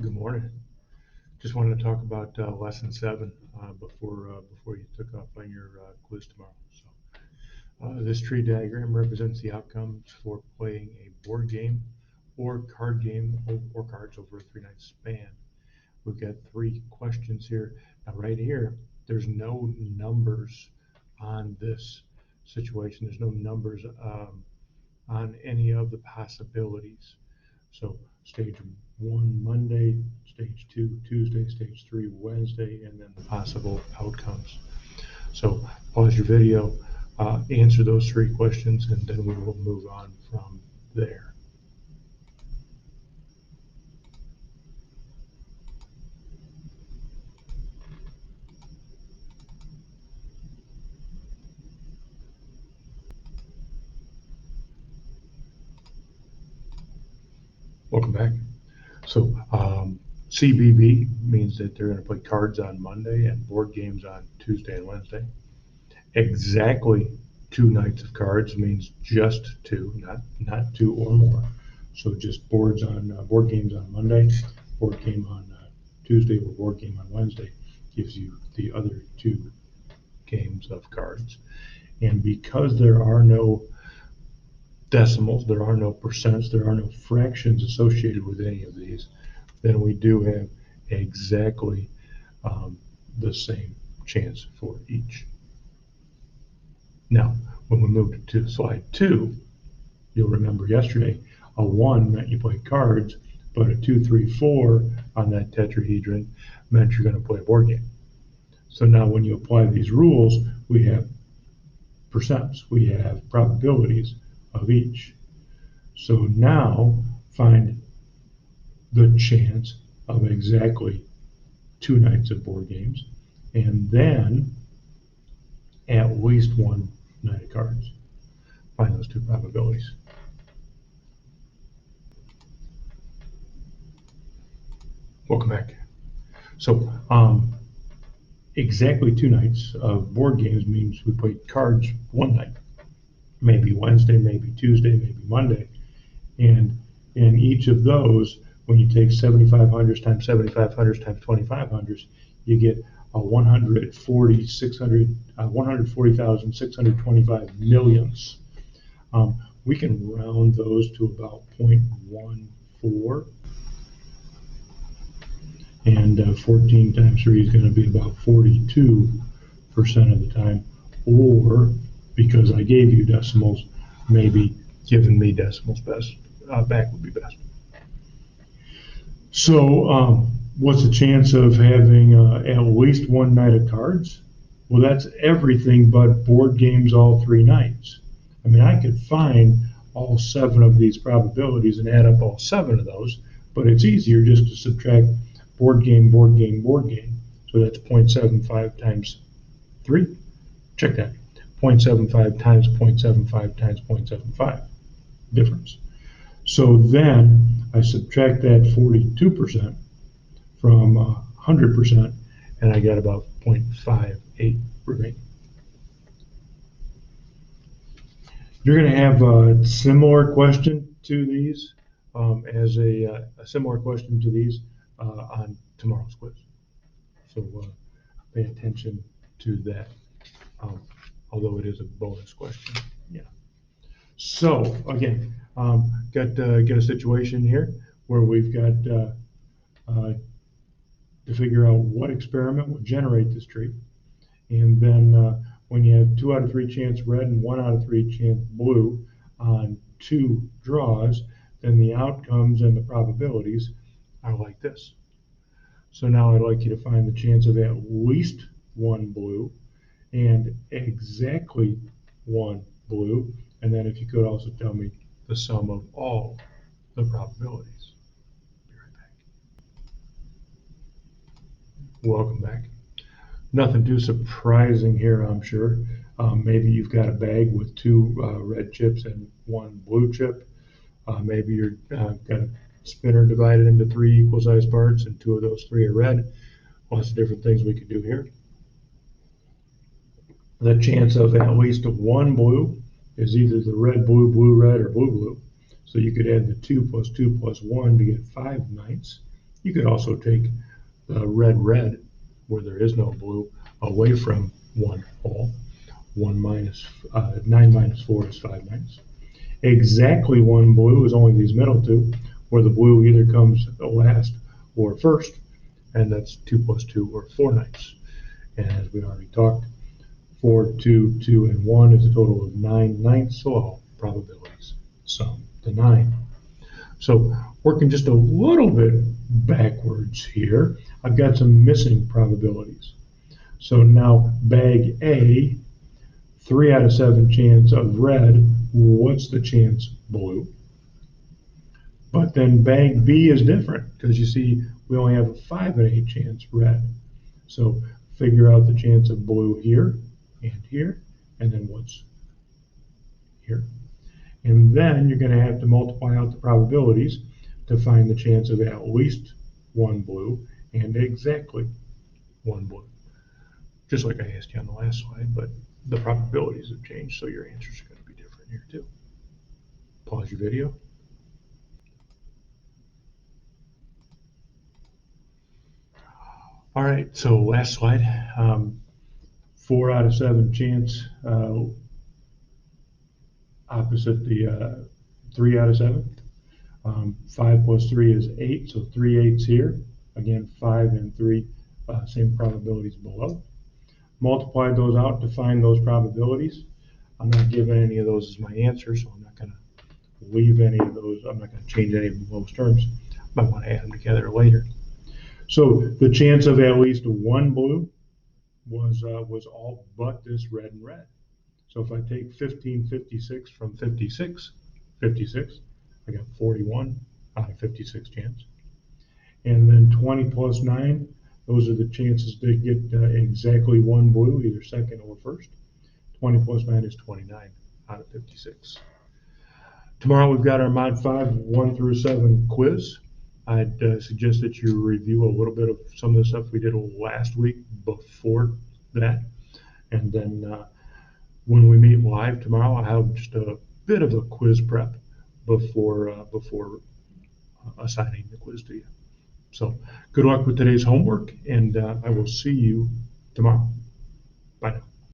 Good morning. Just wanted to talk about lesson 7 before you took off on your quiz tomorrow. This tree diagram represents the outcomes for playing a board game or card game or cards over a 3-night span. We've got 3 questions here. Now, right here, there's no numbers on this situation. There's no numbers on any of the possibilities. So stage 1 Monday, stage 2 Tuesday, stage 3 Wednesday, and then the possible outcomes. So pause your video, answer those 3 questions, and then we will move on from there. Welcome back. So CBB means that they're going to play cards on Monday and board games on Tuesday and Wednesday. Exactly 2 nights of cards means just 2, not 2 or more. So just board games on Monday, board game on Tuesday, or board game on Wednesday gives you the other 2 games of cards. And because there are no decimals, there are no percents, there are no fractions associated with any of these, then we do have exactly the same chance for each. Now, when we moved to slide 2, you'll remember yesterday, a 1 meant you played cards, but a 2, 3, 4 on that tetrahedron meant you're going to play a board game. So now when you apply these rules, we have percents, we have probabilities of each. So now find the chance of exactly 2 nights of board games, and then at least 1 night of cards. Find those 2 probabilities. Welcome back. So exactly 2 nights of board games means we played cards 1 night, maybe Wednesday, maybe Tuesday, maybe Monday. And in each of those, when you take 7,500s times 7,500s times 2,500s, you get a 140,625 millionths. We can round those to about 0.14. And 14 times 3 is going to be about 42% of the time. Or, because I gave you decimals, maybe giving me decimals back would be best. So what's the chance of having at least 1 night of cards? Well, that's everything but board games all 3 nights. I mean, I could find all 7 of these probabilities and add up all 7 of those, but it's easier just to subtract board game, board game, board game. So that's 0.75 times 3. Check that. 0.75 times 0.75 times 0.75 difference. So then I subtract that 42% from 100%, and I get about 0.58 remaining. You're going to have a similar question to these, a similar question to these on tomorrow's quiz. So pay attention to that, although it is a bonus question. Yeah. So again, got a situation here where we've got to figure out what experiment will generate this tree, and then when you have 2 out of 3 chance red and 1 out of 3 chance blue on 2 draws, then the outcomes and the probabilities are like this. So now I'd like you to find the chance of at least 1 blue and exactly 1 blue, and then if you could also tell me the sum of all the probabilities. Be right back. Welcome back. Nothing too surprising here, I'm sure. Maybe you've got a bag with 2 red chips and 1 blue chip. Maybe you've got a spinner divided into 3 equal sized parts, and 2 of those 3 are red. Lots of different things we could do here. The chance of at least 1 blue is either the red, blue, blue, red, or blue, blue. So you could add the 2 plus 2 plus 1 to get 5 nights. You could also take the red, where there is no blue, away from one hole. 9 minus 4 is 5 ninths. Exactly one blue is only these middle two, where the blue either comes last or first, and that's 2 plus 2 or 4 ninths. And as we already talked, 4, 2, 2, and 1 is a total of 9 ninths, so all probabilities sum to 9. So working just a little bit backwards here, I've got some missing probabilities. So now bag A, 3 out of 7 chance of red. What's the chance blue? But then bag B is different because you see we only have a 5 in 8 chance red. So figure out the chance of blue here and here, and then what's here. And then you're going to have to multiply out the probabilities to find the chance of at least one blue and exactly one blue. Just like I asked you on the last slide, but the probabilities have changed, so your answers are going to be different here too. Pause your video. All right, so last slide. 4 out of 7 chance opposite the 3 out of 7. 5 plus 3 is 8, so 3/8 here. Again, 5 and 3, same probabilities below. Multiply those out to find those probabilities. I'm not giving any of those as my answer, so I'm not going to leave any of those. I'm not going to change any of those terms. I might want to add them together later. So the chance of at least one blue was all but this red and red. So if I take 1556 from 56, I got 41 out of 56 chance. And then 20 plus 9, those are the chances to get exactly one blue, either second or first. 20 plus 9 is 29 out of 56. Tomorrow we've got our Mod 5 1 through 7 quiz. I'd suggest that you review a little bit of some of the stuff we did last week before that. And then when we meet live tomorrow, I'll have just a bit of a quiz prep before assigning the quiz to you. So good luck with today's homework, and I will see you tomorrow. Bye now.